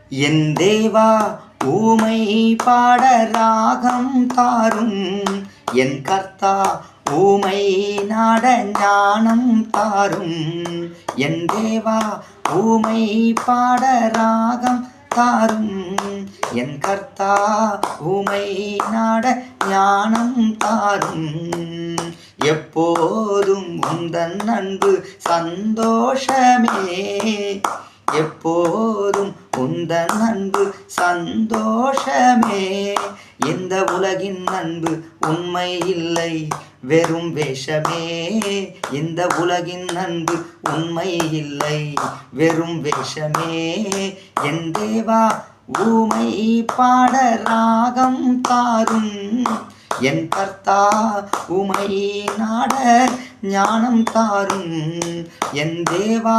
என் தேவா ஊமை பாட ராகம் தாரும். என் கர்த்தா ஊமை நாட ஞானம் தாரும். என் தேவா ஊமை பாட ராகம் தாரும். என் கர்த்தா ஊமை நாட ஞானம் தாரும். எப்போதும் உந்தன் அன்பு சந்தோஷமே. எப்போதும் உந்தன் அன்பு சந்தோஷமே. இந்த உலகின் அன்பு உண்மை இல்லை வெறும் வேஷமே. இந்த உலகின் அன்பு உண்மை இல்லை வெறும் வேஷமே. என் தேவா ஊமை பாட ராகம் தாரும். என் கர்த்தா உமை நாட ஞானம் தாரும். என் தேவா